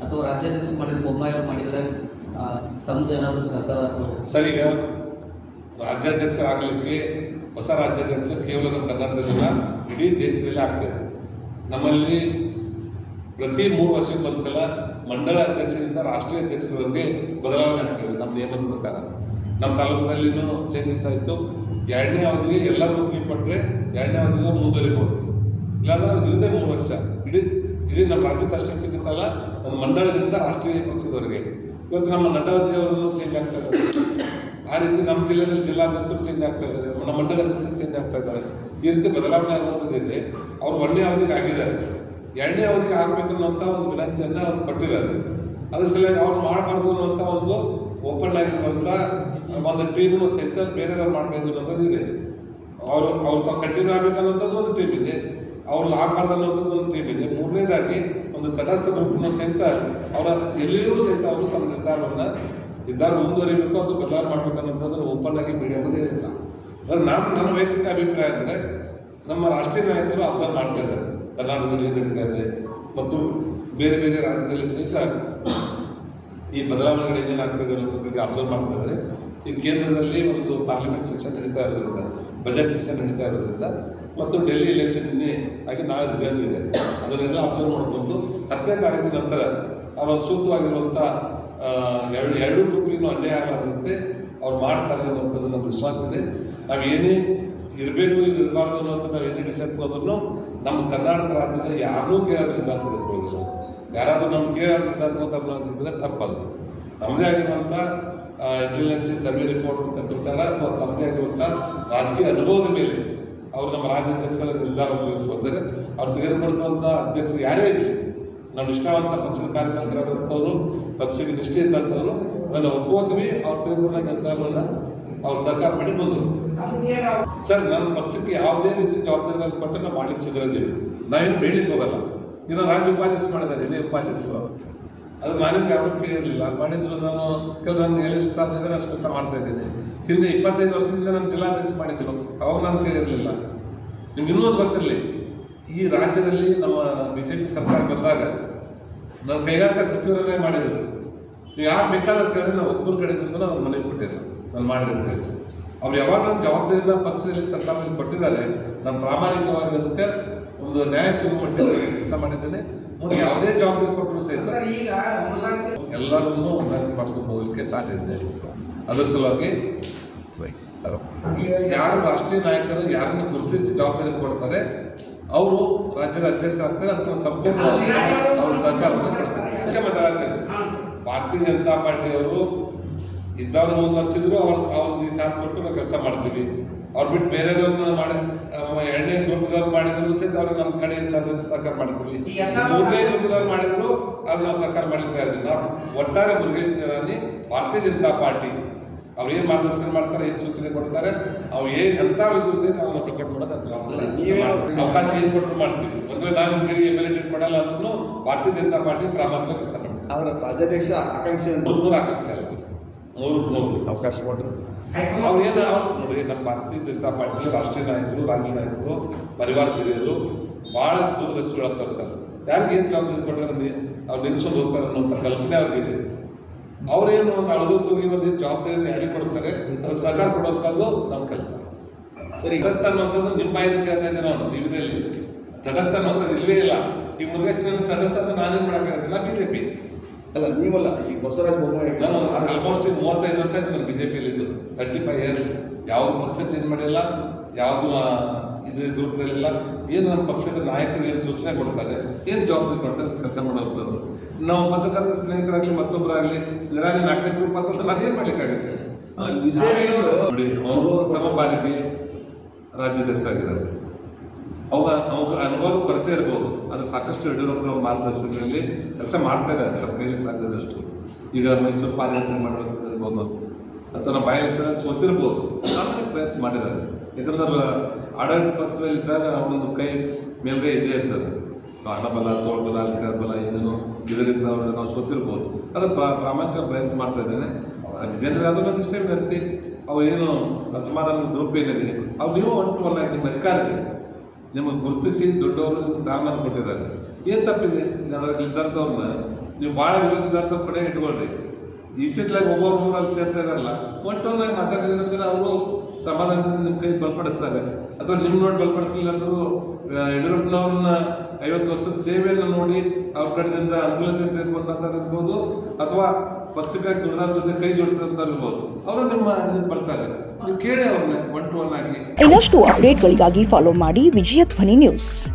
ಅಥವಾ ರಾಜ್ಯಾಧ್ಯಕ್ಷ ಮಾಡಿದ ಬೊಮ್ಮಾಯಿ ಅವ್ರು ಮಾಡಿದರೆ ತಮ್ಮದು ಏನಾದರೂ ಸಹಕಾರ? ಸರ್, ಈಗ ರಾಜ್ಯಾಧ್ಯಕ್ಷರಾಗಲಿಕ್ಕೆ ಹೊಸ ರಾಜ್ಯಾಧ್ಯಕ್ಷ ಕೇವಲ ನಮ್ಮ ಕರ್ನಾಟಕದಲ್ಲ, ಇಡೀ ದೇಶದಲ್ಲಿ ಆಗ್ತದೆ. ನಮ್ಮಲ್ಲಿ ಪ್ರತಿ 3 ವರ್ಷಕ್ಕೆ ಒಂದ್ಸಲ ಮಂಡಳ ಅಧ್ಯಕ್ಷರಿಂದ ರಾಷ್ಟ್ರೀಯ ಅಧ್ಯಕ್ಷರವರೆಗೆ ಬದಲಾವಣೆ ಆಗ್ತದೆ ನಮ್ಮ ನಿಯಮದ ಪ್ರಕಾರ. ನಮ್ಮ ತಾಲೂಕಿನಲ್ಲಿನೂ ಚೇಂಜಸ್ ಆಯಿತು. 2ನೇ ಅವಧಿಗೆ ಎಲ್ಲರೂ ಒಪ್ಪಿಗೆ ಕೊಟ್ಟರೆ 2ನೇ ಅವಧಿಗೆ ಮುಂದುವರಿಬೋದು. ಇಲ್ಲಾಂದ್ರೆ ಇರದೇ 3 ವರ್ಷ ಇಡೀ ನಮ್ಮ ರಾಜ್ಯದ ಅಷ್ಟೇ ಸಿಗುತ್ತಲ್ಲ, ಒಂದು ಮಂಡಳದಿಂದ ರಾಷ್ಟ್ರೀಯ ಪಕ್ಷದವರೆಗೆ. ಇವತ್ತು ನಮ್ಮ ನಡ್ಡಾಜಿಯವರು ಚೇಂಜ್ ಆಗ್ತಾ ಇದ್ದಾರೆ. ಆ ರೀತಿ ನಮ್ಮ ಜಿಲ್ಲೆಯಲ್ಲಿ ಜಿಲ್ಲಾಧ್ಯಕ್ಷರು ಚೇಂಜ್ ಆಗ್ತಾ ಇದ್ದಾರೆ, ನಮ್ಮ ಮಂಡಳ ಅಧ್ಯಕ್ಷರು ಚೇಂಜ್ ಆಗ್ತಾ ಇದ್ದಾರೆ. ಈ ರೀತಿ ಬದಲಾವಣೆ ಆಗುವಂಥದ್ದಿದೆ. ಅವ್ರು 1ನೇ ಅವಧಿಗೆ ಆಗಿದ್ದಾರೆ, 2ನೇ ಅವಧಿಗೆ ಆಗಬೇಕನ್ನುವಂಥ ಒಂದು ವಿನಂತಿಯನ್ನು ಅವ್ರು ಕೊಟ್ಟಿದ್ದಾರೆ. ಅದ್ರ ಸಲುವಾಗಿ ಅವ್ರು ಮಾಡಬಾರ್ದು ಅನ್ನುವಂಥ ಒಂದು ಓಪನ್ ಆಗಿರುವಂಥ ಒಂದು ಟೀಮನ್ನು ಸಹಿತ ಬೇರೆದವ್ರು ಮಾಡಬೇಕು ಅನ್ನೋದು ಇದೆ. ಅವರು ತಾವು ಕಂಟಿನ್ಯೂ ಆಗಬೇಕನ್ನುವಂಥದ್ದು ಒಂದು ಟೀಮ್ ಇದೆ, ಅವ್ರು ಆಗಬಾರ್ದು ಅನ್ನೋಂಥದ್ದು ಒಂದು ಟೀಮ್ ಇದೆ. 3ನೇದಾಗಿ ಒಂದು ತಟಸ್ಥ ಗುಂಪನ್ನು ಸಹಿತ ಅವರ ಎಲ್ಲಿಯೂ ಸಹಿತ ಅವರು ತಮ್ಮ ನಿರ್ಧಾರ ಮುಂದುವರಿಬೇಕು, ಅದು ಬದಲಾವಣೆ ಮಾಡಬೇಕು ಅನ್ನೋಂಥದ್ದು ಓಪನ್ ಆಗಿ ಮೀಡಿಯಾ ಮುಂದೆ ಇಲ್ಲ. ಅದು ನನ್ನ ವೈಯಕ್ತಿಕ ಅಭಿಪ್ರಾಯ ಅಂದರೆ ನಮ್ಮ ರಾಷ್ಟ್ರೀಯ ನಾಯಕರು ಅಬ್ಸರ್ವ್ ಮಾಡ್ತಾ ಇದ್ದಾರೆ ಕರ್ನಾಟಕದಲ್ಲಿ ಏನು ನಡೀತಾ ಇದೆ ಮತ್ತು ಬೇರೆ ಬೇರೆ ರಾಜ್ಯದಲ್ಲಿ ಸಹಿತ ಈ ಬದಲಾವಣೆಗಳು ಏನೇನಾಗ್ತದೆ ಅನ್ನೋದ್ರ ಬಗ್ಗೆ ಅಬ್ಸರ್ವ್ ಮಾಡ್ತಾ ಇದ್ದಾರೆ. ಈ ಕೇಂದ್ರದಲ್ಲಿ ಒಂದು ಪಾರ್ಲಿಮೆಂಟ್ ಸೆಷನ್ ನಡೀತಾ ಇರೋದ್ರಿಂದ, ಬಜೆಟ್ ಸೆಷನ್ ನಡೀತಾ ಇರೋದ್ರಿಂದ ಮತ್ತು ಡೆಲ್ಲಿ ಎಲೆಕ್ಷನ್ ಇನ್ನೇ ಹಾಗೆ ನಾಳೆ ರಿಸಲ್ಟ್ ಇದೆ, ಅದನ್ನೆಲ್ಲ ಅಬ್ಸರ್ವ್ ಮಾಡ್ಕೊಂಡು 10ನೇ ತಾರೀಕಿನ ನಂತರ ಅವರ ಸೂಕ್ತವಾಗಿರುವಂಥ ಎರಡೂ ಗ್ರೂಪಿಗೂ ಅನ್ಯಾಯ ಆಗಲಾದಂತೆ ಅವ್ರು ಮಾಡ್ತಾರೆ ಅನ್ನುವಂಥದ್ದು ನಮ್ಮ ವಿಶ್ವಾಸ ಇದೆ. ನಾವು ಏನೇ ಇರಬೇಕು ಇರಬಾರ್ದು ಅನ್ನೋಂಥದ್ದು ನಾವು ಏನೇ ಡಿಸೈಡ್ ಹೋದ್ರೂ ನಮ್ಮ ಕರ್ನಾಟಕ ರಾಜ್ಯದ ಯಾರೂ ಕೇಳೋದು ನಿರ್ಧಾರ ತೆಗೆದುಕೊಳ್ಳೋದಿಲ್ಲ. ಯಾರಾದರೂ ನಮ್ಗೆ ಕೇಳೋದು ನಿರ್ಧಾರ ಇದ್ದರೆ ತಪ್ಪದು. ನಮ್ಮದೇ ಆಗಿರುವಂಥ ಇಂಟೆಲಿಜೆನ್ಸಿ ಸರ್ವೆ ರಿಪೋರ್ಟ್ ಪ್ರಚಾರ ಅಥವಾ ತಮ್ಮದೇ ಆಗಿರುವಂಥ ರಾಜಕೀಯ ಅನುಭವದ ಮೇಲೆ ಅವರು ನಮ್ಮ ರಾಜ್ಯಾಧ್ಯಕ್ಷರ ನಿರ್ಧಾರ ತೆಗೆದುಕೊಳ್ತಾರೆ. ಅವ್ರು ತೆಗೆದುಕೊಳ್ಳುವಂಥ ಅಧ್ಯಕ್ಷರು ಯಾರೇ ಇರಲಿ, ನಾವು ನಿಷ್ಠಾವಂತ ಪಕ್ಷದ ಕಾರ್ಯಕರ್ತರಾದಂಥವ್ರು, ಪಕ್ಷಕ್ಕೆ ನಿಷ್ಠೆ ಇದ್ದಂಥವ್ರು ಅದನ್ನು ಒಪ್ಪುವಂತೀವಿ. ಅವ್ರು ತೆಗೆದುಕೊಂಡ ನಿರ್ಧಾರವನ್ನು ಅವ್ರು ಸಹಕಾರ ಮಾಡಿ ಬಂದರು. ಸರ್, ನನ್ನ ಪಕ್ಷಕ್ಕೆ ಯಾವುದೇ ರೀತಿ ಜವಾಬ್ದಾರಿಗಳನ್ನು ಕೊಟ್ಟು ನಾವು ಮಾಡಲಿಕ್ಕೆ ಸಿದ್ಧರಿದ್ದೀವಿ. ನಾವೇನು ಬೇಡಲಿಕ್ಕೆ ಹೋಗಲ್ಲ. ಇನ್ನು ರಾಜ್ಯ ಉಪಾಧ್ಯಕ್ಷ ಮಾಡಿದ್ದಾರೆ, ಏನೇ ಉಪಾಧ್ಯಕ್ಷರು, ಅದು ನಾನಿಗೆ ಯಾರು ಕೇಳಿರಲಿಲ್ಲ. ಮಾಡಿದ್ರು ನಾನು ಕೆಲವೊಂದು ಎಷ್ಟು ಸಾಧ್ಯ ಇದ್ದಾರೆ ಅಷ್ಟು ಕೆಲಸ ಮಾಡ್ತಾ ಇದ್ದೀನಿ. ಹಿಂದೆ 25 ವರ್ಷದಿಂದ ನಾನು ಜಿಲ್ಲಾಧ್ಯಕ್ಷ ಮಾಡಿದ್ರು, ಅವಾಗ ನಾನು ಕೇಳಿರಲಿಲ್ಲ. ನಿಮ್ಗೆ ಇನ್ನೊಂದು ಗೊತ್ತಿರಲಿ, ಈ ರಾಜ್ಯದಲ್ಲಿ ನಮ್ಮ BJP ಸರ್ಕಾರ ಬಂದಾಗ ನಾವು ಕೈಗಾರಿಕಾ ಸಚಿವರನ್ನೇ ಮಾಡಿದ್ರು. ನೀವು ಯಾರು ಬೇಕಾದ ಕೇಳಿದ್ರೆ ನಾವು ಒಬ್ಬರು ಕಡೆದಿಂದ ಅವ್ರು ಮನೆಗೆ ಕೊಟ್ಟಿದ್ರು ನಾನು ಮಾಡಿದ್ರೆ. ಅವ್ರು ಯಾವಾಗ ನನ್ನ ಜವಾಬ್ದಾರಿಯಿಂದ ಪಕ್ಷದಲ್ಲಿ ಸರ್ಕಾರದಲ್ಲಿ ಕೊಟ್ಟಿದ್ದಾರೆ, ನಾನು ಪ್ರಾಮಾಣಿಕವಾಗಿ ಅದಕ್ಕೆ ಒಂದು ನ್ಯಾಯ ಸಿಗುವಂತೆ ಕೆಲಸ ಮಾಡಿದ್ದೇನೆ. ಮುಂದೆ ಯಾವುದೇ ಜವಾಬ್ದಾರಿ ಕೊಟ್ಟರು ಸಹಿತ ಎಲ್ಲರನ್ನೂ ಮಾಡ್ಕೊಂಡು ಹೋಗಲಿಕ್ಕೆ ಸಾಧ್ಯ ಇದೆ. ಅದರ ಸಲುವಾಗಿ ಯಾರು ರಾಷ್ಟ್ರೀಯ ನಾಯಕರು ಯಾರನ್ನು ಗುರುತಿಸಿ ಜವಾಬ್ದಾರಿ ಕೊಡ್ತಾರೆ ಅವರು ರಾಜ್ಯದ ಅಧ್ಯಕ್ಷರಾಗ್ತಾರೆ. ಅದಕ್ಕೆ ಸಂಪೂರ್ಣ ಅವರು ಸಹಕಾರವನ್ನು ಕೊಡ್ತಾರೆ. ಭಾರತೀಯ ಜನತಾ ಪಾರ್ಟಿಯವರು ಇದ್ದವ್ರು ಮುಂದುವರ್ಸಿದ್ರು, ಅವ್ರಿಗೆ ಸಾಥ್ ಕೊಟ್ಟು ನಾವು ಕೆಲಸ ಮಾಡ್ತೀವಿ. ಅವ್ರು ಬಿಟ್ಟು ಬೇರೆದವ್ರನ್ನ ಮಾಡಿ 2ನೇ ಗ್ರೂಪದವ್ರು ಮಾಡಿದ್ರು ಸಹಿತ ಅವ್ರಿಗೆ ನಮ್ಮ ಕಡೆ ಸಾಧ್ಯತೆ ಸಹಕಾರ ಮಾಡ್ತೀವಿ. 3ನೇ ಗ್ರೂಪದವ್ರು ಮಾಡಿದ್ರು ಅವ್ರು ನಾವು ಸಹಕಾರ ಮಾಡ್ತಾ ಇದ್ದೀವಿ. ನಾವು ಒಟ್ಟಾರೆ ಮುರುಗೇಶ್ ನಿರಾಣಿ ಭಾರತೀಯ ಜನತಾ ಪಾರ್ಟಿ ಅವ್ರು ಏನು ಮಾರ್ಗದರ್ಶನ ಮಾಡ್ತಾರೆ, ಏನು ಸೂಚನೆ ಕೊಡ್ತಾರೆ, ಅವ್ರು ಏನು ಎಂಥ ಇದ್ರು ಸಹಿತ ಅವ್ರನ್ನ ಸಪೋರ್ಟ್ ಮಾಡೋದು ಜವಾಬ್ದಾರಿ. ನೀವೇ ಅವಕಾಶ ಏನು ಕೊಟ್ಟರು ಮಾಡ್ತೀವಿ. ಒಂದ್ರೆ ನಾನು MLA ಟ್ರೀಟ್ ಮಾಡಲ್ಲ ಅಂದ್ರೂ ಭಾರತೀಯ ಜನತಾ ಪಾರ್ಟಿ ಪ್ರಾಮಾಣಿಕ ಕೆಲಸ ಮಾಡ್ತೀವಿ. ಆದ್ರೆ ರಾಜ್ಯಾಧ್ಯಕ್ಷ ಆಕಾಂಕ್ಷೆ 300 ಆಕಾಂಕ್ಷೆ ಆಗುತ್ತೆ, 100 ಅವಕಾಶ ಕೊಟ್ಟರು. ಅವ್ರು ಏನು ನೋಡಿ, ನಮ್ಮ ಭಾರತೀಯ ಜನತಾ ಪಾರ್ಟಿ ರಾಷ್ಟ್ರೀಯ ನಾಯಕರು, ರಾಜ್ಯ ನಾಯಕರು, ಪರಿವಾರ ಹಿರಿಯರು ಭಾಳ ದೂರದರ್ಶಿಗಳು ಆಗ್ತಾ ಇರ್ತಾರೆ. ಯಾರಿಗೆ ಏನು ಜವಾಬ್ದಾರಿ ಕೊಟ್ಟರೆ ಅವ್ರು ನಿಲ್ಸೋದು ಹೋಗ್ತಾರೆ ಅನ್ನೋಂಥ ಕಲ್ಪನೆ ಅವ್ರಿಗಿದೆ. ಅವರೇನು ಒಂದು ಅಳದು ತೂಗಿ ಒಂದು ಜವಾಬ್ದಾರಿಯನ್ನು ಯಾರಿಗೆ ಕೊಡ್ತಾರೆ, ಅದು ಸಹಕಾರ ಕೊಡುವಂಥದ್ದು ನಮ್ಮ ಕೆಲಸ. ಸರಿ, ತಟಸ್ಥ ಅನ್ನುವಂಥದ್ದು ನಿಮ್ಮ ಬಾಯಿಂದ ಕೇಳ್ತಾ ಇದ್ದೆ ನಾನು ಜೀವನದಲ್ಲಿ. ತಟಸ್ಥ ಅನ್ನುವಂಥದ್ದು ಇಲ್ಲವೇ ಇಲ್ಲ. ಈ ಮುರುಗೇಶನ ತಟಸ್ಥ ಅಂತ ನಾನೇನು ಮಾಡೋಕ್ಕಾಗತ್ತಿಲ್ಲ. BJP ಅಲ್ಲ, ನೀವಲ್ಲ, ಈ ಬಸವರಾಜ ಬೊಮ್ಮಾಯಿ ನಾನು ಆಲ್ಮೋಸ್ಟ್ 35 ವರ್ಷ ಆಯ್ತು ನಾನು BJPಯಲ್ಲಿದ್ದು. 35 ಇಯರ್ಸ್. ಯಾವುದು ಪಕ್ಷ ಚೇಂಜ್ ಮಾಡಿಲ್ಲ, ಯಾವುದು ಇದು ರೂಪದಲ್ಲಿಲ್ಲ. ಏನು ನಮ್ಮ ಪಕ್ಷದ ನಾಯಕರು ಏನು ಸೂಚನೆ ಕೊಡ್ತಾರೆ, ಏನು ಜವಾಬ್ದಾರಿ ಕೊಡ್ತಾರೆ ಕೆಲಸ ಮಾಡುವಂಥದ್ದು. ನಾವು ಪತ್ರಕರ್ತರ ಸ್ನೇಹಿತರಾಗಲಿ ಮತ್ತೊಬ್ಬರಾಗಲಿ ನಿರಾಣಿ 4ನೇ ಗ್ರೂಪ್ ಅಂತ ನಾವೇನು ಮಾಡಲಿಕ್ಕಾಗುತ್ತೆ. ನೋಡಿ, ಅವರು ತಮ್ಮ ಬಾಲಿಗೆ ರಾಜ್ಯಾಧ್ಯಕ್ಷರಾಗಿದ್ದಾರೆ. ಅವಾಗ ಅನುಭವದ ಕೊರತೆ ಇರ್ಬೋದು, ಅದು ಸಾಕಷ್ಟು ಯಡಿಯೂರಪ್ಪನವ್ರ ಮಾರ್ಗದರ್ಶನದಲ್ಲಿ ಕೆಲಸ ಮಾಡ್ತಾ ಇದ್ದಾರೆ ನಮ್ಮ ಕೈಯಲ್ಲಿ ಸಾಧ್ಯದಷ್ಟು. ಈಗ ಮೈಸೂರು ಪಾದಯಾತ್ರೆ ಮಾಡೋದಿರ್ಬೋದು ಅಥವಾ ನಮ್ಮ ಬಯಲು ಗೊತ್ತಿರ್ಬೋದು, ಆಮೇಲೆ ಪ್ರಯತ್ನ ಮಾಡಿದ್ದಾರೆ. ಯಾಕಂದ್ರೆ ಆಡಳಿತ ಪಕ್ಷದಲ್ಲಿದ್ದಾಗ ಅವನೊಂದು ಕೈ ಮೇಲ್ಗೈ ಇದ್ದೇ ಇರ್ತದೆ. ಹಣಬಲ, ತೋಳ್ಬಲ, ಅಧಿಕಾರ ಬಲ ಏನೇನೋ ಇದರಿಂದ ನಾವು ಗೊತ್ತಿರ್ಬೋದು. ಅದು ಪ್ರಾಮಾಣಿಕ ಪ್ರಯತ್ನ ಮಾಡ್ತಾ ಇದ್ದೇನೆ. ಜನರಿಗೆ ಅದು ಒಂದಿಷ್ಟೇ ವಿನಂತಿ, ಅವು ಏನು ಅಸಮಾಧಾನದ ಗ್ರೂಪ್ ಏನಿದೆ ಅವು ನೀವು ಒನ್ ಆಗಿ ನಿಮ್ಮ ಅಧಿಕಾರಕ್ಕೆ ನಿಮಗೆ ಗುರುತಿಸಿ ದೊಡ್ಡವರು ನಿಮ್ಮ ಸ್ಥಾನಮಾನ ಕೊಟ್ಟಿದ್ದಾರೆ. ಏನು ತಪ್ಪಿದೆ? ಅದರಲ್ಲಿ ಇದ್ದಂಥವ್ರನ್ನ ನೀವು ಭಾಳ ವಿರೋಧಿದಾರ್ಥ ಕಡೆ ಇಟ್ಕೊಳ್ರಿ. ಇತ್ತಿತ್ತಲಾಗಿ ಒಬ್ಬೊಬ್ಬರು ಅಲ್ಲಿ ಸೇರ್ತಾ ಇದಾರಲ್ಲ, ಒಟ್ಟೊಂದಾಗಿ ಮಾತಾಡಿದ್ರೆ ಅವರು ಸಮಾಧಾನದಿಂದ ನಿಮ್ಮ ಕೈ ಬಲಪಡಿಸ್ತಾರೆ. ಅಥವಾ ನಿಮ್ಮ ನೋಡಿ ಬಲಪಡಿಸಲಿಲ್ಲ ಅಂದರೂ ಯಡಿಯೂರಪ್ಪನವ್ರನ್ನ 50 ವರ್ಷದ ಸೇವೆಯನ್ನು ನೋಡಿ ಅವ್ರ ಕಡೆಯಿಂದ ಅನುಕೂಲತೆ ತೆಗೆದುಕೊಂಡಂತ ಇರ್ಬೋದು, ಅಥವಾ ಪಕ್ಷಕ್ಕಾಗಿ ದುಡ್ದಾರ ಜೊತೆ ಕೈ ಜೋಡಿಸಿದಂತ ಇರ್ಬೋದು. ಅವರು ನಿಮ್ಮ ಬರ್ತಾರೆ, ನೀವು ಕೇಳಿ ಅವ್ರನ್ನ 1 to 1 ಆಗಿ. ಇನ್ನಷ್ಟು ಅಪ್ಡೇಟ್ಗಳಿಗಾಗಿ ಫಾಲೋ ಮಾಡಿ ವಿಜಯ ಧ್ವನಿ ನ್ಯೂಸ್.